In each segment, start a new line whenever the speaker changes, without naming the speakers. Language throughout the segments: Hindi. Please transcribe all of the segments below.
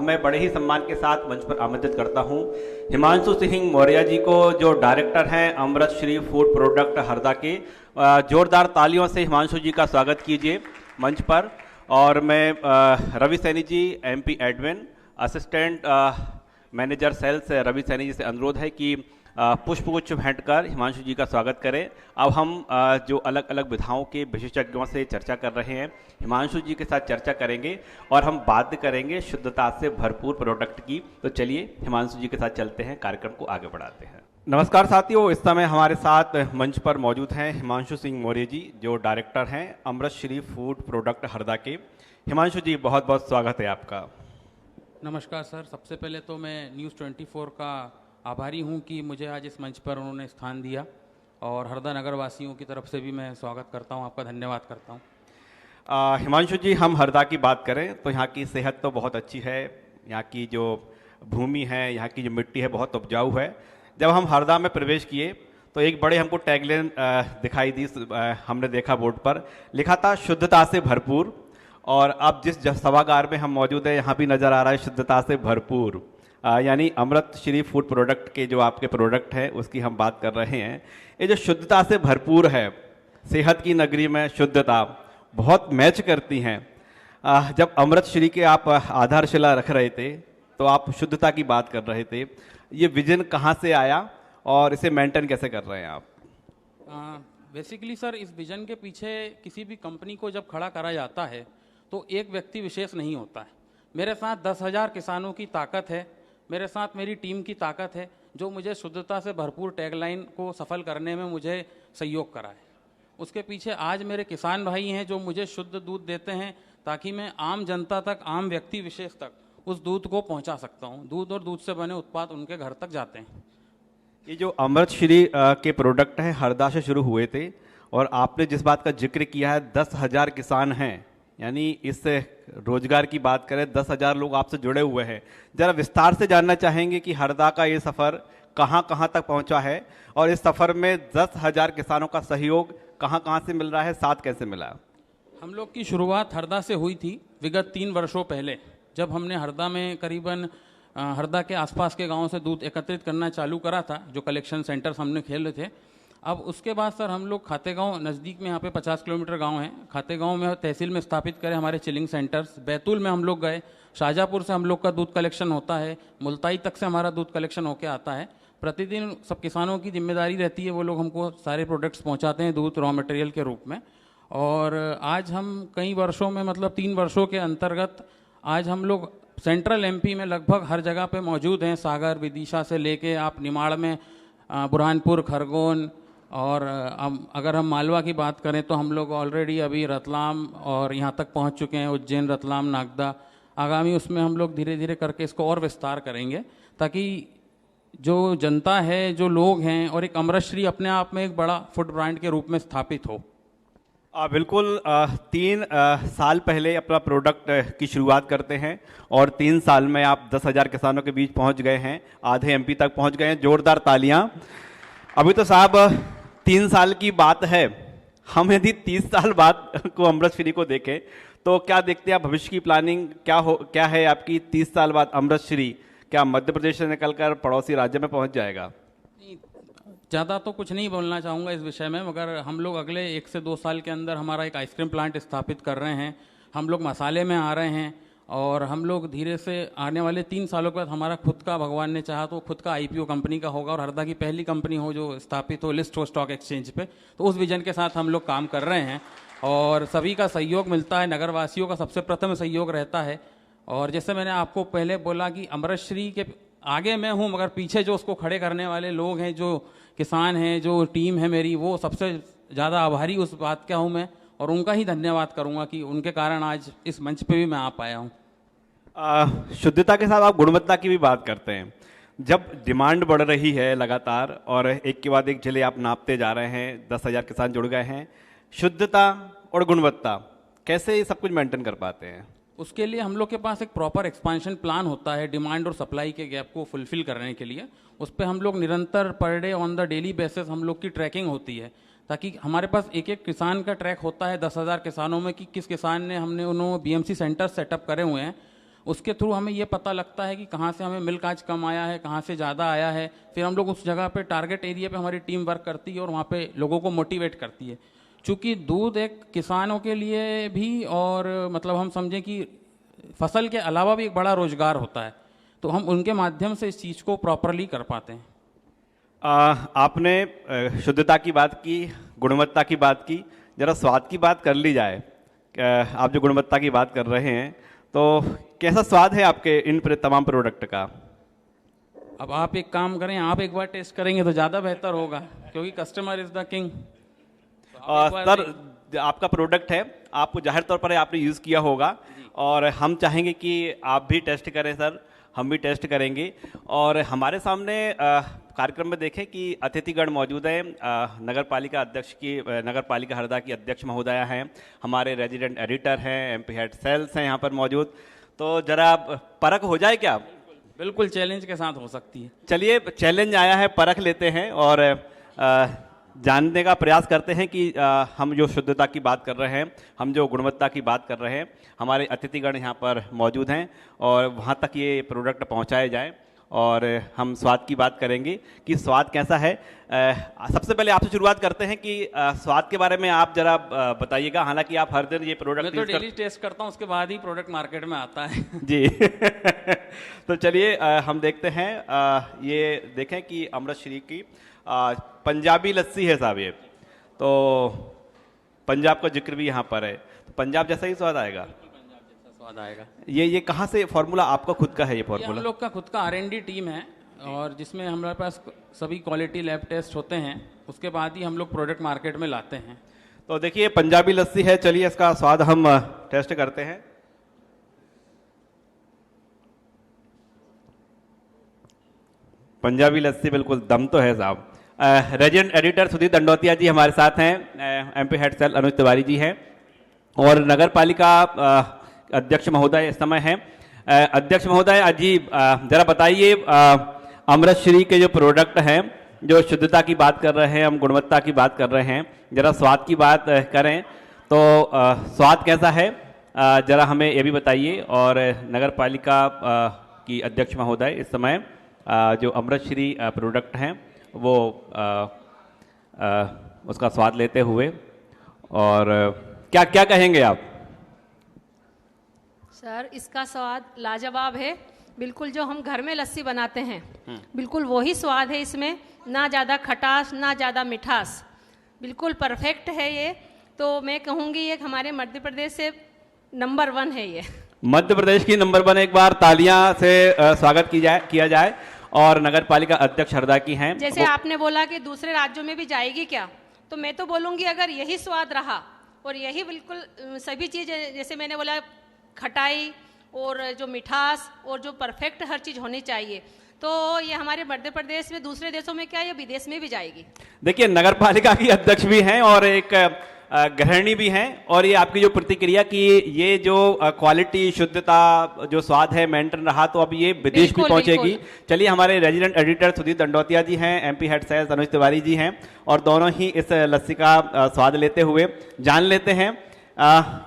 मैं बड़े ही सम्मान के साथ मंच पर आमंत्रित करता हूं हिमांशु सिंह मौर्य जी को, जो डायरेक्टर हैं अमृत श्री फूड प्रोडक्ट हरदा के। जोरदार तालियों से हिमांशु जी का स्वागत कीजिए मंच पर। और मैं Ravi Saini ji, MP admin assistant manager sales Ravi Saini ji से अनुरोध है कि पुष्पगुच्छ भेंटकर हिमांशु जी का स्वागत करें। अब हम जो अलग अलग विधाओं के विशेषज्ञों से चर्चा कर रहे हैं, हिमांशु जी के साथ चर्चा करेंगे और हम बात करेंगे शुद्धता से भरपूर प्रोडक्ट की। तो चलिए हिमांशु जी के साथ चलते हैं, कार्यक्रम को आगे बढ़ाते हैं। नमस्कार साथियों, इस समय हमारे साथ मंच पर मौजूद हैं हिमांशु सिंह मौर्य जी, जो डायरेक्टर हैं अमृत श्री फूड प्रोडक्ट हरदा के। हिमांशु जी, बहुत बहुत स्वागत है आपका।
नमस्कार सर। सबसे पहले तो मैं न्यूज़ 24 का आभारी हूं कि मुझे आज इस मंच पर उन्होंने स्थान दिया, और हरदा नगर वासियों की तरफ से भी मैं स्वागत करता हूं, आपका धन्यवाद करता हूं।
हिमांशु जी, हम हरदा की बात करें तो यहाँ की सेहत तो बहुत अच्छी है, यहाँ की जो भूमि है, यहाँ की जो मिट्टी है बहुत उपजाऊ है। जब हम हरदा में प्रवेश किए तो एक बड़े हमको टैगलाइन दिखाई दी, हमने देखा बोर्ड पर लिखा था शुद्धता से भरपूर। और अब जिस सभागार में हम मौजूद है यहाँ भी नज़र आ रहा है शुद्धता से भरपूर, यानी अमृत श्री फूड प्रोडक्ट के जो आपके प्रोडक्ट हैं उसकी हम बात कर रहे हैं। ये जो शुद्धता से भरपूर है, सेहत की नगरी में शुद्धता बहुत मैच करती हैं। जब अमृत श्री के आप आधारशिला रख रहे थे तो आप शुद्धता की बात कर रहे थे। ये विजन कहाँ से आया और इसे मेंटेन कैसे कर रहे हैं आप?
बेसिकली सर, इस विजन के पीछे किसी भी कंपनी को जब खड़ा करा जाता है तो एक व्यक्ति विशेष नहीं होता है। मेरे साथ 10,000 किसानों की ताकत है, मेरे साथ मेरी टीम की ताकत है, जो मुझे शुद्धता से भरपूर टैगलाइन को सफल करने में मुझे सहयोग करा है। उसके पीछे आज मेरे किसान भाई हैं जो मुझे शुद्ध दूध देते हैं, ताकि मैं आम जनता तक, आम व्यक्ति विशेष तक उस दूध को पहुंचा सकता हूं। दूध और दूध से बने उत्पाद उनके घर तक जाते हैं।
ये जो अमृत श्री के प्रोडक्ट हैं हरदा से शुरू हुए थे, और आपने जिस बात का जिक्र किया है 10,000 किसान हैं, यानी इस रोजगार की बात करें 10,000 लोग आपसे जुड़े हुए हैं। जरा विस्तार से जानना चाहेंगे कि हरदा का ये सफ़र कहाँ कहाँ तक पहुँचा है, और इस सफ़र में 10,000 किसानों का सहयोग कहाँ कहाँ से मिल रहा है, साथ कैसे मिला?
हम लोग की शुरुआत हरदा से हुई थी विगत 3 वर्षों पहले, जब हमने हरदा में करीबन हरदा के आसपास के गाँव से दूध एकत्रित करना चालू करा था, जो कलेक्शन सेंटर्स हमने खेले थे। अब उसके बाद सर हम लोग खातेगांव नज़दीक में, यहाँ पे 50 किलोमीटर गांव है, खातेगांव में तहसील में स्थापित करें हमारे चिलिंग सेंटर्स। बैतूल में हम लोग गए, शाहजहाँपुर से हम लोग का दूध कलेक्शन होता है, मुल्ताई तक से हमारा दूध कलेक्शन होके आता है। प्रतिदिन सब किसानों की जिम्मेदारी रहती है, वो लोग हमको सारे प्रोडक्ट्स पहुँचाते हैं दूध रॉ मटेरियल के रूप में। और आज हम कई वर्षों में, मतलब 3 वर्षों के अंतर्गत आज हम लोग सेंट्रल एमपी में लगभग हर जगह पे मौजूद हैं। सागर, विदिशा से लेके आप निमाड़ में, बुरहानपुर, खरगोन, और अगर हम मालवा की बात करें तो हम लोग ऑलरेडी अभी रतलाम और यहाँ तक पहुँच चुके हैं, उज्जैन, रतलाम, नागदा। आगामी उसमें हम लोग धीरे धीरे करके इसको और विस्तार करेंगे, ताकि जो जनता है, जो लोग हैं, और एक अमृत श्री अपने आप में एक बड़ा फूड ब्रांड के रूप में स्थापित हो।
बिल्कुल 3 साल पहले अपना प्रोडक्ट की शुरुआत करते हैं, और 3 साल में आप 10,000 किसानों के बीच पहुंच गए हैं, आधे एमपी तक पहुंच गए हैं। जोरदार तालियां। अभी तो साहब 3 साल की बात है, हम यदि 30 साल बाद को अमृत श्री को देखें तो क्या देखते हैं आप? भविष्य की प्लानिंग क्या है आपकी? 30 साल बाद अमृत श्री क्या मध्य प्रदेश से निकलकर पड़ोसी राज्य में पहुंच जाएगा?
ज़्यादा तो कुछ नहीं बोलना चाहूँगा इस विषय में, मगर हम लोग अगले 1 से 2 साल के अंदर हमारा एक आइसक्रीम प्लांट स्थापित कर रहे हैं। हम लोग मसाले में आ रहे हैं, और हम लोग धीरे से आने वाले 3 सालों के बाद हमारा खुद का, भगवान ने चाहा तो खुद का आईपीओ कंपनी का होगा, और हरदा की पहली कंपनी हो जो स्थापित हो, लिस्ट हो स्टॉक एक्सचेंज पे। तो उस विजन के साथ हम लोग काम कर रहे हैं, और सभी का सहयोग मिलता है। नगरवासियों का सबसे प्रथम सहयोग रहता है। और जैसे मैंने आपको पहले बोला कि अमृत श्री के आगे मैं हूँ, मगर पीछे जो उसको खड़े करने वाले लोग हैं, जो किसान हैं, जो टीम है मेरी, वो सबसे ज़्यादा आभारी उस बात का हूँ मैं, और उनका ही धन्यवाद करूँगा कि उनके कारण आज इस मंच पे भी मैं आ पाया हूँ।
शुद्धता के साथ आप गुणवत्ता की भी बात करते हैं। जब डिमांड बढ़ रही है लगातार, और एक के बाद एक जिले आप नापते जा रहे हैं, 10,000 किसान जुड़ गए हैं, शुद्धता और गुणवत्ता कैसे सब कुछ मेंटेन कर पाते हैं?
उसके लिए हम लोग के पास एक प्रॉपर एक्सपांशन प्लान होता है, डिमांड और सप्लाई के गैप को फुलफिल करने के लिए। उस पर हम लोग निरंतर per day on the daily basis हम लोग की ट्रैकिंग होती है, ताकि हमारे पास एक एक किसान का ट्रैक होता है 10,000 किसानों में, कि किस किसान ने, हमने उन्होंने बीएमसी सेंटर सेटअप करे हुए हैं, उसके थ्रू हमें ये पता लगता है कि कहाँ से हमें मिल्क आज कम आया है, कहाँ से ज़्यादा आया है। फिर हम लोग उस जगह पे टारगेट एरिया पे हमारी टीम वर्क करती है और वहाँ पे लोगों को मोटिवेट करती है। चूँकि दूध एक किसानों के लिए भी और मतलब हम समझें कि फसल के अलावा भी एक बड़ा रोजगार होता है, तो हम उनके माध्यम से इस चीज़ को प्रॉपरली कर पाते हैं।
आपने शुद्धता की बात की, गुणवत्ता की बात की, जरा स्वाद की बात कर ली जाए। आप जो गुणवत्ता की बात कर रहे हैं तो कैसा स्वाद है आपके इन तमाम प्रोडक्ट का?
अब आप एक काम करें, आप एक बार टेस्ट करेंगे तो ज़्यादा बेहतर होगा, क्योंकि customer is the king.
Sir, आपका प्रोडक्ट है, आप जाहिर तौर पर आपने यूज़ किया होगा और हम चाहेंगे कि आप भी टेस्ट करें सर, हम भी टेस्ट करेंगे। और हमारे सामने कार्यक्रम में देखें कि अतिथिगण मौजूद हैं। नगर पालिका हरदा की अध्यक्ष महोदया हैं, हमारे रेजिडेंट एडिटर हैं, एमपी हेड सेल्स हैं यहाँ पर मौजूद। तो जरा परख हो जाए क्या?
बिल्कुल चैलेंज के साथ हो सकती है।
चलिए, चैलेंज आया है, परख लेते हैं और जानने का प्रयास करते हैं कि हम जो शुद्धता की बात कर रहे हैं, हम जो गुणवत्ता की बात कर रहे हैं, हमारे अतिथिगण यहाँ पर मौजूद हैं और वहाँ तक ये प्रोडक्ट पहुँचाए जाए और हम स्वाद की बात करेंगे कि स्वाद कैसा है। सबसे पहले आपसे शुरुआत करते हैं कि स्वाद के बारे में आप जरा बताइएगा। हालांकि आप हर दिन ये प्रोडक्ट
मैं तो डेली टेस्ट करता हूँ, उसके बाद ही प्रोडक्ट मार्केट में आता है।
जी तो चलिए हम देखते हैं। ये देखें कि अमृत श्री की पंजाबी लस्सी है साहब। ये तो पंजाब का जिक्र भी यहाँ पर है, तो पंजाब जैसा ही स्वाद आएगा।
स्वाद आएगा।
ये कहाँ से फॉर्मूला आपका खुद का है? ये
ये
फॉर्मूला
हम लोग का खुद का R&D टीम है और जिसमें हमारे पास सभी क्वालिटी लैब टेस्ट होते हैं, उसके बाद ही हम लोग प्रोडक्ट मार्केट में लाते हैं।
तो देखिए, पंजाबी लस्सी है, चलिए इसका स्वाद हम टेस्ट करते हैं। पंजाबी लस्सी बिल्कुल दम तो है साहब। रेजिडेंट एडिटर सुधीर दंडोतिया जी हमारे साथ हैं, एमपी हेड सेल अनुज तिवारी जी हैं और नगर पालिका अध्यक्ष महोदय इस समय हैं। अध्यक्ष महोदय जी जरा बताइए, अमृत श्री के जो प्रोडक्ट हैं, जो शुद्धता की बात कर रहे हैं, हम गुणवत्ता की बात कर रहे हैं, जरा स्वाद की बात करें तो स्वाद कैसा है जरा हमें ये भी बताइए। और नगर पालिका की अध्यक्ष महोदय इस समय जो अमृत श्री प्रोडक्ट हैं वो उसका स्वाद लेते हुए, और क्या क्या कहेंगे आप?
सर, इसका स्वाद लाजवाब है। बिल्कुल जो हम घर में लस्सी बनाते हैं बिल्कुल वही स्वाद है इसमें, ना ज़्यादा खटास ना ज़्यादा मिठास, बिल्कुल परफेक्ट है ये। तो मैं कहूँगी ये हमारे मध्य प्रदेश से नंबर 1 है ये। मध्य प्रदेश की नंबर 1, एक बार तालियां से स्वागत किया जाए। और नगर पालिका अध्यक्ष हरदा की हैं। जैसे आपने बोला कि दूसरे राज्यों में भी जाएगी क्या, तो मैं तो बोलूँगी अगर यही स्वाद रहा और यही बिल्कुल सभी चीज़, जैसे मैंने बोला खटाई और जो मिठास और जो परफेक्ट हर चीज़ होनी चाहिए, तो ये हमारे मध्य प्रदेश में दूसरे देशों में क्या, ये विदेश में भी जाएगी। देखिए, नगर पालिका की अध्यक्ष भी हैं और एक गृहिणी भी हैं, और ये आपकी जो प्रतिक्रिया की ये जो क्वालिटी शुद्धता जो स्वाद है मेंटेन रहा, तो अब ये विदेश भी पहुंचेगी। चलिए, हमारे रेजिडेंट एडिटर सुधीर दंडोतिया जी हैं, एमपी हेड सेल्स अनुज तिवारी जी हैं, और दोनों ही इस लस्सी का स्वाद लेते हुए जान लेते हैं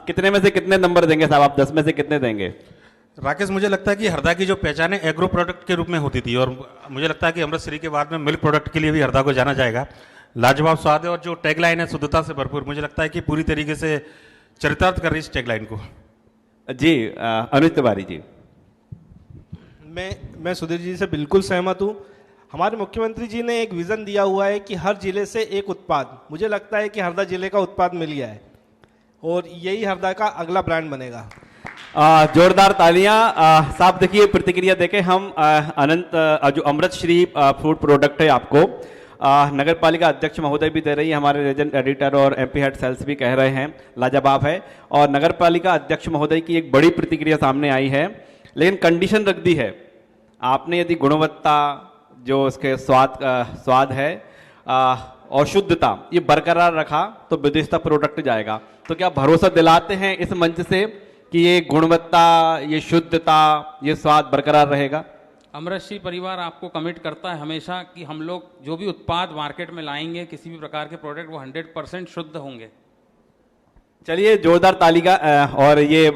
कितने में से कितने नंबर देंगे साहब आप? 10 में से कितने देंगे?
राकेश, मुझे लगता है कि हरदा की जो पहचान है एग्रो प्रोडक्ट के रूप में होती थी, और मुझे लगता है कि अमृत श्री के बाद में मिल्क प्रोडक्ट के लिए भी हरदा को जाना जाएगा। लाजवाब स्वाद है और जो टैगलाइन है शुद्धता से भरपूर, मुझे लगता है कि पूरी तरीके से चरितार्थ कर रही इस टैगलाइन को। जी अनुज तिवारी जी।
मैं सुधीर जी से बिल्कुल सहमत हूँ। हमारे मुख्यमंत्री जी ने एक विजन दिया हुआ है कि हर जिले से एक उत्पाद। मुझे लगता है कि हरदा जिले का उत्पाद मिल गया है और यही हरदा का अगला ब्रांड बनेगा।
जोरदार तालियां साहब। देखिए, प्रतिक्रिया देके हम अनंत जो अमृत श्री फूड प्रोडक्ट है आपको नगर पालिका अध्यक्ष महोदय भी दे रही है, हमारे रेजिडेंट एडिटर और एमपी हेड सेल्स भी कह रहे हैं लाजवाब है, और नगर पालिका अध्यक्ष महोदय की एक बड़ी प्रतिक्रिया सामने आई है। लेकिन कंडीशन रख दी है आपने, यदि गुणवत्ता जो उसके स्वाद है और शुद्धता ये बरकरार रखा तो विदेश तक प्रोडक्ट जाएगा। तो क्या भरोसा दिलाते हैं इस मंच से कि ये गुणवत्ता, ये शुद्धता, ये स्वाद बरकरार रहेगा?
अमृत श्री परिवार आपको कमिट करता है हमेशा कि हम लोग जो भी उत्पाद मार्केट में लाएंगे, किसी भी प्रकार के प्रोडक्ट, वो 100% शुद्ध होंगे।
चलिए, जोरदार तालिका। और ये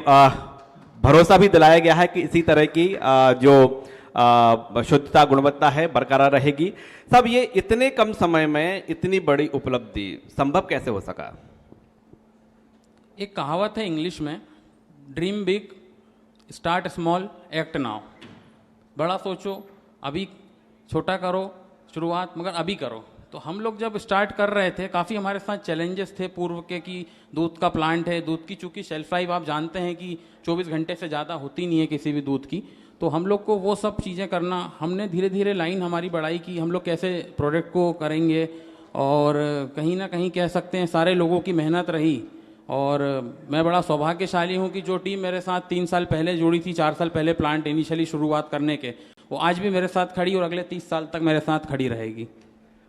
भरोसा भी दिलाया गया है कि इसी तरह की जो शुद्धता गुणवत्ता है बरकरार रहेगी। सब ये इतने कम समय में इतनी बड़ी उपलब्धि संभव कैसे हो सका?
एक कहावत है इंग्लिश में, dream big, start small, act now. बड़ा सोचो, अभी छोटा करो शुरुआत, मगर अभी करो। तो हम लोग जब स्टार्ट कर रहे थे, काफ़ी हमारे साथ चैलेंजेस थे पूर्व के, कि दूध का प्लांट है, दूध की चूँकि शेल्फ लाइफ आप जानते हैं कि 24 घंटे से ज़्यादा होती नहीं है किसी भी दूध की, तो हम लोग को वो सब चीज़ें करना, हमने धीरे धीरे लाइन हमारी बढ़ाई कि हम लोग कैसे प्रोडक्ट को करेंगे। और कहीं ना कहीं कह सकते हैं सारे लोगों की मेहनत रही। और मैं बड़ा सौभाग्यशाली हूं कि जो टीम मेरे साथ 3 साल पहले जुड़ी थी, 4 साल पहले प्लांट इनिशियली शुरुआत करने के, वो आज भी मेरे साथ खड़ी और अगले 30 साल तक मेरे साथ खड़ी रहेगी।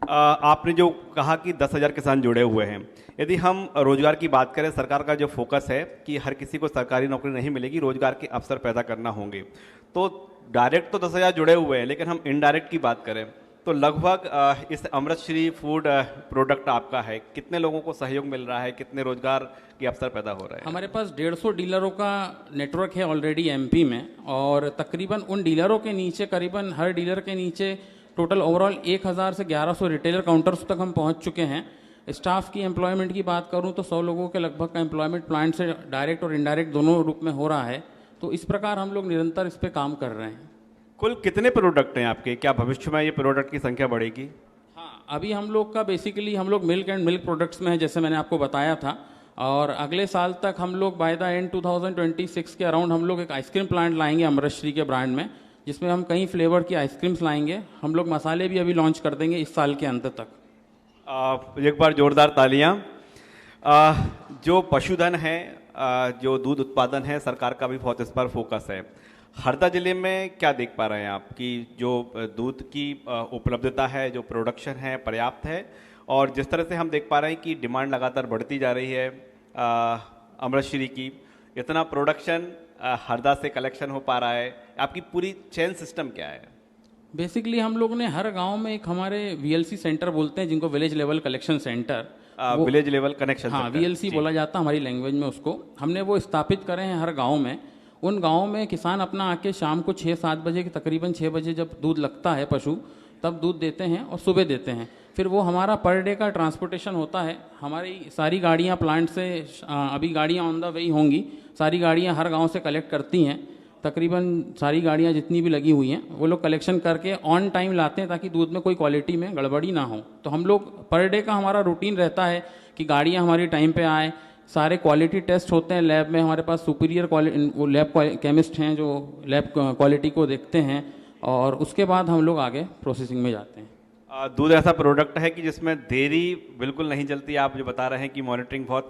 आपने जो कहा कि 10,000 किसान जुड़े हुए हैं, यदि हम रोजगार की बात करें, सरकार का जो फोकस है कि हर किसी को सरकारी नौकरी नहीं मिलेगी, रोजगार के अवसर पैदा करना होंगे, तो डायरेक्ट तो 10,000 जुड़े हुए हैं, लेकिन हम इनडायरेक्ट की बात करें तो लगभग इस अमृतश्री फूड प्रोडक्ट आपका है, कितने लोगों को सहयोग मिल रहा है, कितने रोजगार के अवसर पैदा हो रहे हैं?
हमारे पास 150 डीलरों का नेटवर्क है ऑलरेडी एमपी में, और तकरीबन उन डीलरों के नीचे, करीबन हर डीलर के नीचे टोटल ओवरऑल 1000 से 1100 रिटेलर काउंटर्स तक हम पहुंच चुके हैं। स्टाफ की एम्प्लॉयमेंट की बात करूं तो 100 लोगों के लगभग का एम्प्लॉयमेंट प्लांट से डायरेक्ट और इनडायरेक्ट दोनों रूप में हो रहा है। तो इस प्रकार हम लोग निरंतर इस पर काम कर रहे हैं।
कुल कितने प्रोडक्ट हैं आपके? क्या भविष्य में ये प्रोडक्ट की संख्या बढ़ेगी?
हाँ, अभी हम लोग का बेसिकली हम लोग मिल्क एंड मिल्क प्रोडक्ट्स में है, जैसे मैंने आपको बताया था। और अगले साल तक हम लोग बाय द एंड 2026 के अराउंड हम लोग एक आइसक्रीम प्लांट लाएंगे अमृतश्री के ब्रांड में, जिसमें हम कई फ्लेवर की आइसक्रीम्स लाएंगे। हम लोग मसाले भी अभी लॉन्च कर देंगे इस साल के अंत तक।
एक बार जोरदार तालियां। जो पशुधन है, जो दूध उत्पादन है, सरकार का भी बहुत इस पर फोकस है। हरदा जिले में क्या देख पा रहे हैं आप कि जो दूध की उपलब्धता है, जो प्रोडक्शन है, पर्याप्त है? और जिस तरह से हम देख पा रहे हैं कि डिमांड लगातार बढ़ती जा रही है अमृतश्री की, इतना प्रोडक्शन हरदा से कलेक्शन हो पा रहा है, आपकी पूरी चेन सिस्टम क्या है?
बेसिकली हम लोग ने हर गांव में एक हमारे वीएलसी सेंटर बोलते हैं, जिनको village level collection centre,
village level connection,
हाँ वीएलसी बोला जाता है हमारी लैंग्वेज में उसको, हमने वो स्थापित करे हैं हर गांव में। उन गांवों में किसान अपना आके शाम को 6-7 बजे के, तकरीबन 6 बजे जब दूध लगता है पशु, तब दूध देते हैं और सुबह देते हैं। फिर वो हमारा पर डे का ट्रांसपोर्टेशन होता है। हमारी सारी गाड़ियाँ प्लांट से, अभी गाड़ियाँ ऑन द वे होंगी, सारी गाड़ियाँ हर गांव से कलेक्ट करती हैं। तकरीबन सारी गाड़ियाँ जितनी भी लगी हुई हैं वो लोग कलेक्शन करके ऑन टाइम लाते हैं, ताकि दूध में कोई क्वालिटी में गड़बड़ी ना हो। तो हम लोग पर डे का हमारा रूटीन रहता है कि गाड़ियाँ हमारी टाइम पे आए, सारे क्वालिटी टेस्ट होते हैं लैब में। हमारे पास सुपीरियर वो लैब केमिस्ट हैं जो लैब क्वालिटी को देखते हैं, और उसके बाद हम लोग आगे प्रोसेसिंग में जाते हैं।
दूध ऐसा प्रोडक्ट है कि जिसमें देरी बिल्कुल नहीं चलती। आप जो बता रहे हैं कि मॉनिटरिंग बहुत,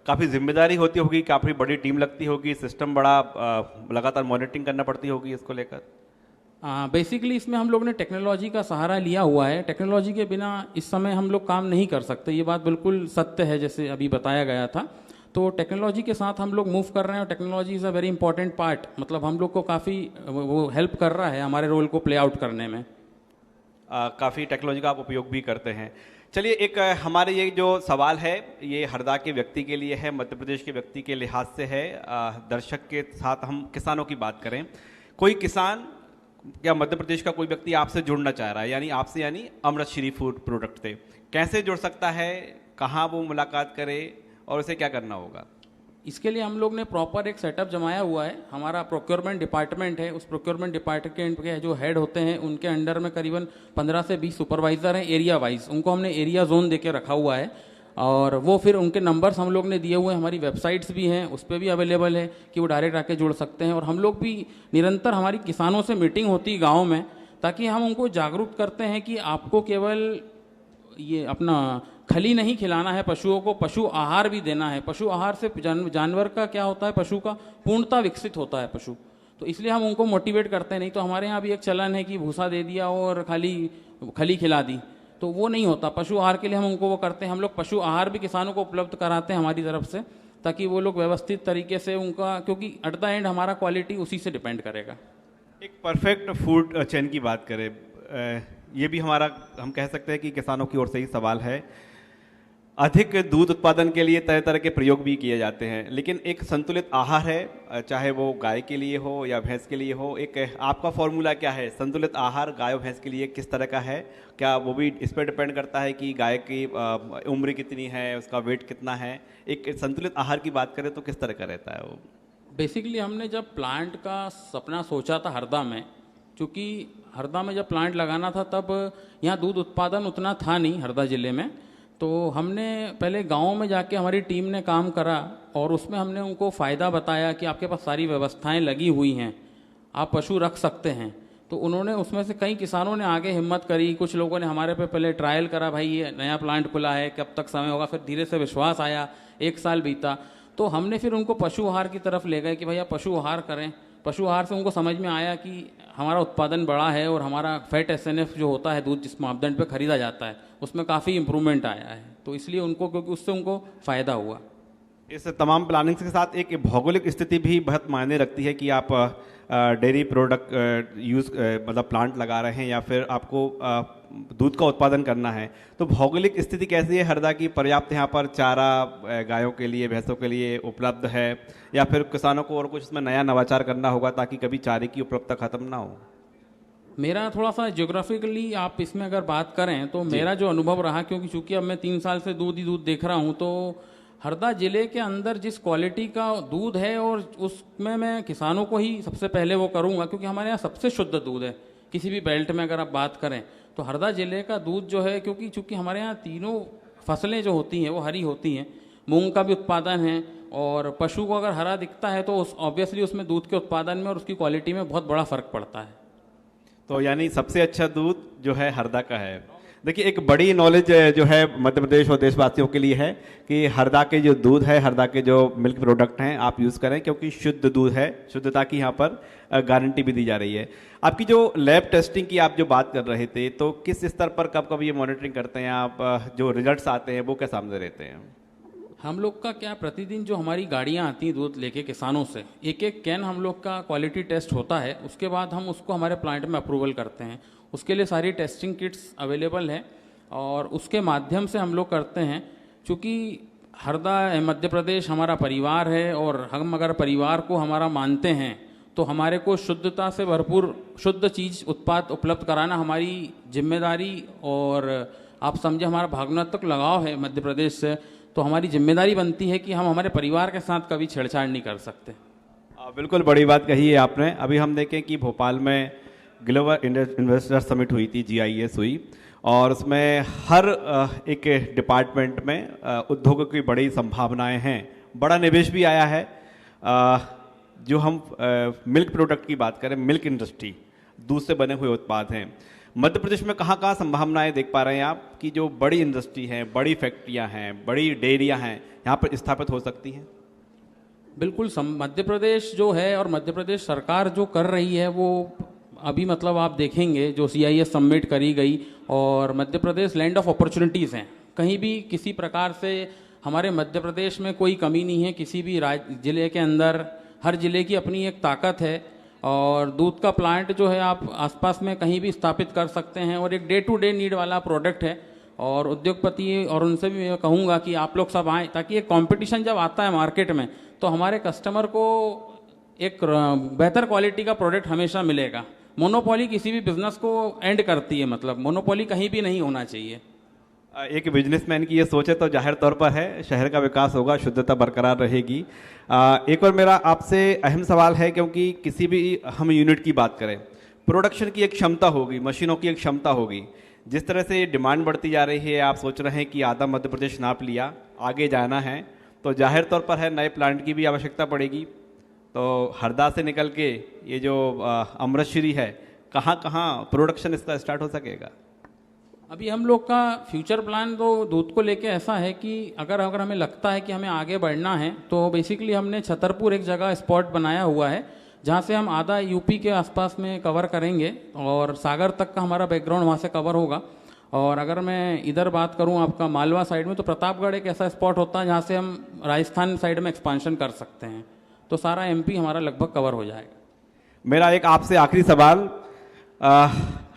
काफ़ी जिम्मेदारी होती होगी, काफ़ी बड़ी टीम लगती होगी, सिस्टम बड़ा, लगातार मॉनिटरिंग करना पड़ती होगी इसको लेकर।
बेसिकली इसमें हम लोग ने टेक्नोलॉजी का सहारा लिया हुआ है। टेक्नोलॉजी के बिना इस समय हम लोग काम नहीं कर सकते, ये बात बिल्कुल सत्य है, जैसे अभी बताया गया था। तो टेक्नोलॉजी के साथ हम लोग मूव कर रहे हैं, और technology is a very important part, मतलब हम लोग को काफ़ी वो हेल्प कर रहा है हमारे रोल को प्ले आउट करने में।
काफ़ी टेक्नोलॉजी का आप उपयोग भी करते हैं। चलिए, एक हमारे ये जो सवाल है ये हरदा के व्यक्ति के लिए है, मध्य प्रदेश के व्यक्ति के लिहाज से है। दर्शक के साथ हम किसानों की बात करें, कोई किसान या मध्य प्रदेश का कोई व्यक्ति आपसे जुड़ना चाह रहा है, यानी आपसे, यानी अमृतश्री फूड प्रोडक्ट से, कैसे जुड़ सकता है, कहाँ वो मुलाकात करे और उसे क्या करना होगा?
इसके लिए हम लोग ने प्रॉपर एक सेटअप जमाया हुआ है। हमारा प्रोक्योरमेंट डिपार्टमेंट है, उस प्रोक्योरमेंट डिपार्टमेंट के जो हेड होते हैं उनके अंडर में करीबन 15 से 20 सुपरवाइजर हैं एरिया वाइज। उनको हमने एरिया जोन देके रखा हुआ है, और वो फिर उनके नंबर्स हम लोग ने दिए हुए हैं। हमारी वेबसाइट्स भी हैं, उस पर भी अवेलेबल है कि वो डायरेक्ट आके जुड़ सकते हैं। और हम लोग भी निरंतर, हमारी किसानों से मीटिंग होती है गाँव में, ताकि हम उनको जागरूक करते हैं कि आपको केवल ये अपना खली नहीं खिलाना है पशुओं को, पशु आहार भी देना है। पशु आहार से जानवर का क्या होता है, पशु का पूर्णता विकसित होता है पशु। तो इसलिए हम उनको मोटिवेट करते हैं। नहीं तो हमारे यहाँ भी एक चलन है कि भूसा दे दिया और खाली खली खिला दी, तो वो नहीं होता। पशु आहार के लिए हम उनको वो करते हैं। हम लोग पशु आहार भी किसानों को उपलब्ध कराते हैं हमारी तरफ से, ताकि वो लोग व्यवस्थित तरीके से उनका, क्योंकि एट द एंड हमारा क्वालिटी उसी से डिपेंड करेगा।
एक परफेक्ट फूड चेन की बात करें, ये भी हमारा, हम कह सकते हैं कि किसानों की ओर से ही सवाल है। अधिक दूध उत्पादन के लिए तरह तरह के प्रयोग भी किए जाते हैं, लेकिन एक संतुलित आहार है, चाहे वो गाय के लिए हो या भैंस के लिए हो। एक आपका फॉर्मूला क्या है? संतुलित आहार गाय और भैंस के लिए किस तरह का है? क्या वो भी इस पर डिपेंड करता है कि गाय की उम्र कितनी है, उसका वेट कितना है? एक संतुलित आहार की बात करें तो किस तरह का रहता है वो?
बेसिकली हमने जब प्लांट का सपना सोचा था हरदा में, क्योंकि हरदा में जब प्लांट लगाना था तब यहाँ दूध उत्पादन उतना था नहीं हरदा ज़िले में, तो हमने पहले गाँव में जाके हमारी टीम ने काम करा और उसमें हमने उनको फ़ायदा बताया कि आपके पास सारी व्यवस्थाएं लगी हुई हैं, आप पशु रख सकते हैं। तो उन्होंने उसमें से कई किसानों ने आगे हिम्मत करी, कुछ लोगों ने हमारे पे पहले ट्रायल करा, भाई ये नया प्लांट खुला है, कब तक समय होगा। फिर धीरे से विश्वास आया, 1 साल बीता तो हमने फिर उनको पशु आहार की तरफ ले गए कि भैया पशु आहार करें। पशु आहार से उनको समझ में आया कि हमारा उत्पादन बड़ा है और हमारा फैट SNF जो होता है दूध जिस मापदंड पे खरीदा जाता है उसमें काफ़ी इम्प्रूवमेंट आया है, तो इसलिए उनको, क्योंकि उससे उनको फ़ायदा हुआ।
इस तमाम प्लानिंग के साथ एक भौगोलिक स्थिति भी बहुत मायने रखती है कि आप डेयरी प्रोडक्ट मतलब प्लांट लगा रहे हैं या फिर आपको दूध का उत्पादन करना है। तो भौगोलिक स्थिति कैसी है हरदा की? पर्याप्त यहाँ पर चारा गायों के लिए, भैंसों के लिए उपलब्ध है या फिर किसानों को और कुछ इसमें नया नवाचार करना होगा ताकि कभी चारे की उपलब्धता खत्म ना हो?
मेरा थोड़ा सा ज्योग्राफिकली आप इसमें अगर बात करें तो मेरा जो अनुभव रहा, क्योंकि चूंकि अब मैं 3 साल से दूध ही दूध देख रहा हूँ, तो हरदा ज़िले के अंदर जिस क्वालिटी का दूध है और उसमें मैं किसानों को ही सबसे पहले वो करूँगा, क्योंकि हमारे यहाँ सबसे शुद्ध दूध है किसी भी बेल्ट में अगर आप बात करें तो हरदा ज़िले का दूध जो है, क्योंकि चूँकि हमारे यहाँ तीनों फसलें जो होती हैं वो हरी होती हैं, मूंग का भी उत्पादन है और पशु को अगर हरा दिखता है तो उस ऑब्वियसली उसमें दूध के उत्पादन में और उसकी क्वालिटी में बहुत बड़ा फ़र्क पड़ता है।
तो यानी सबसे अच्छा दूध जो है हरदा का है। देखिए, एक बड़ी नॉलेज जो है मध्य प्रदेश और देशवासियों के लिए है कि हरदा के जो दूध है, हरदा के जो मिल्क प्रोडक्ट हैं आप यूज़ करें, क्योंकि शुद्ध दूध है, शुद्धता की यहाँ पर गारंटी भी दी जा रही है। आपकी जो लैब टेस्टिंग की आप जो बात कर रहे थे, तो किस स्तर पर कब कब ये मॉनिटरिंग करते हैं आप? जो रिजल्ट्स आते हैं वो क्या सामने रहते हैं?
हम लोग का क्या, प्रतिदिन जो हमारी गाड़ियाँ आती हैं दूध लेके किसानों से, एक एक कैन हम लोग का क्वालिटी टेस्ट होता है, उसके बाद हम उसको हमारे प्लांट में अप्रूवल करते हैं। उसके लिए सारी टेस्टिंग किट्स अवेलेबल हैं और उसके माध्यम से हम लोग करते हैं। चूँकि हरदा मध्य प्रदेश हमारा परिवार है और हम अगर परिवार को हमारा मानते हैं तो हमारे को शुद्धता से भरपूर शुद्ध चीज़ उत्पाद उपलब्ध कराना हमारी जिम्मेदारी, और आप समझे हमारा भावनात्मक लगाव है मध्य प्रदेश से, तो हमारी जिम्मेदारी बनती है कि हम हमारे परिवार के साथ कभी छेड़छाड़ नहीं कर सकते।
बिल्कुल बड़ी बात कही है आपने। अभी हम देखें कि भोपाल में ग्लोबल इन्वेस्टर समिट हुई थी, GIS हुई, और उसमें हर एक डिपार्टमेंट में उद्योगों की बड़ी संभावनाएं हैं, बड़ा निवेश भी आया है। जो हम मिल्क प्रोडक्ट की बात करें, मिल्क इंडस्ट्री, दूध से बने हुए उत्पाद हैं, मध्य प्रदेश में कहाँ कहाँ संभावनाएं देख पा रहे हैं आप कि जो बड़ी इंडस्ट्री हैं, बड़ी फैक्ट्रियां हैं, बड़ी डेयरियां हैं, यहाँ पर स्थापित हो सकती हैं?
बिल्कुल, मध्य प्रदेश जो है और मध्य प्रदेश सरकार जो कर रही है वो अभी मतलब आप देखेंगे जो CIS सबमिट करी गई, और Madhya Pradesh land of opportunities हैं। कहीं भी किसी प्रकार से हमारे मध्य प्रदेश में कोई कमी नहीं है, किसी भी ज़िले के अंदर हर ज़िले की अपनी एक ताकत है और दूध का प्लांट जो है आप आसपास में कहीं भी स्थापित कर सकते हैं और एक डे टू डे नीड वाला प्रोडक्ट है। और उद्योगपति और उनसे भी मैं कहूँगा कि आप लोग सब आएँ, ताकि एक कंपटीशन जब आता है मार्केट में तो हमारे कस्टमर को एक बेहतर क्वालिटी का प्रोडक्ट हमेशा मिलेगा। मोनोपोली किसी भी बिजनेस को एंड करती है, मतलब मोनोपोली कहीं भी नहीं होना चाहिए।
एक बिजनेसमैन की ये सोच है तो जाहिर तौर पर है, शहर का विकास होगा, शुद्धता बरकरार रहेगी। एक और मेरा आपसे अहम सवाल है, क्योंकि किसी भी हम यूनिट की बात करें, प्रोडक्शन की एक क्षमता होगी, मशीनों की एक क्षमता होगी। जिस तरह से डिमांड बढ़ती जा रही है, आप सोच रहे हैं कि आधा मध्य प्रदेश नाप लिया, आगे जाना है, तो जाहिर तौर पर है नए प्लांट की भी आवश्यकता पड़ेगी। तो हरदा से निकल के ये जो अमृतश्री है, कहाँ कहाँ प्रोडक्शन इसका स्टार्ट हो सकेगा?
अभी हम लोग का फ्यूचर प्लान तो दूध को लेके ऐसा है कि अगर हमें लगता है कि हमें आगे बढ़ना है तो बेसिकली हमने छतरपुर एक जगह स्पॉट बनाया हुआ है जहाँ से हम आधा यूपी के आसपास में कवर करेंगे और सागर तक का हमारा बैकग्राउंड वहाँ से कवर होगा। और अगर मैं इधर बात करूँ आपका मालवा साइड में, तो प्रतापगढ़ एक ऐसा स्पॉट होता है जहाँ से हम राजस्थान साइड में एक्सपांशन कर सकते हैं, तो सारा MP हमारा लगभग कवर हो जाएगा।
मेरा एक आपसे आखिरी सवाल,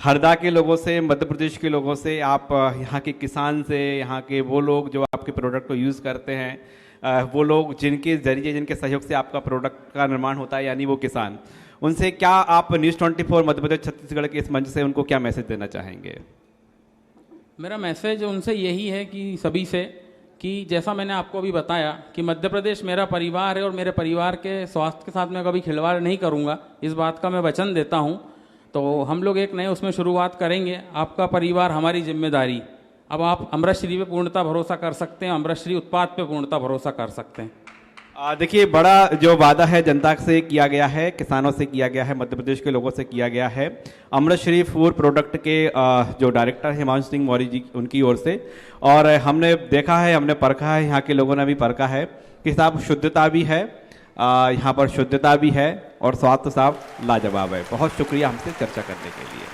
हरदा के लोगों से, मध्य प्रदेश के लोगों से, आप यहाँ के किसान से, यहाँ के वो लोग जो आपके प्रोडक्ट को यूज़ करते हैं, वो लोग जिनके ज़रिए, जिनके सहयोग से आपका प्रोडक्ट का निर्माण होता है, यानी वो किसान, उनसे क्या आप न्यूज़ 24 मध्य प्रदेश छत्तीसगढ़ के इस मंच से उनको क्या मैसेज देना चाहेंगे?
मेरा मैसेज उनसे यही है कि सभी से, कि जैसा मैंने आपको अभी बताया कि मध्य प्रदेश मेरा परिवार है और मेरे परिवार के स्वास्थ्य के साथ मैं कभी खिलवाड़ नहीं करूंगा, इस बात का मैं वचन देता हूं। तो हम लोग एक नए उसमें शुरुआत करेंगे। आपका परिवार हमारी जिम्मेदारी। अब आप अमृतश्री पे पूर्णतः भरोसा कर सकते हैं, अमृतश्री उत्पाद पे पूर्णतः भरोसा कर सकते हैं।
देखिए, बड़ा जो वादा है जनता से किया गया है, किसानों से किया गया है, मध्य प्रदेश के लोगों से किया गया है, अमृतश्री फूड प्रोडक्ट के जो डायरेक्टर हिमांशु सिंह मौर्य जी, उनकी ओर से। और हमने देखा है, हमने परखा है, यहाँ के लोगों ने भी परखा है कि साहब शुद्धता भी है, यहाँ पर शुद्धता भी है और स्वाद तो साहब लाजवाब है। बहुत शुक्रिया हमसे चर्चा करने के लिए।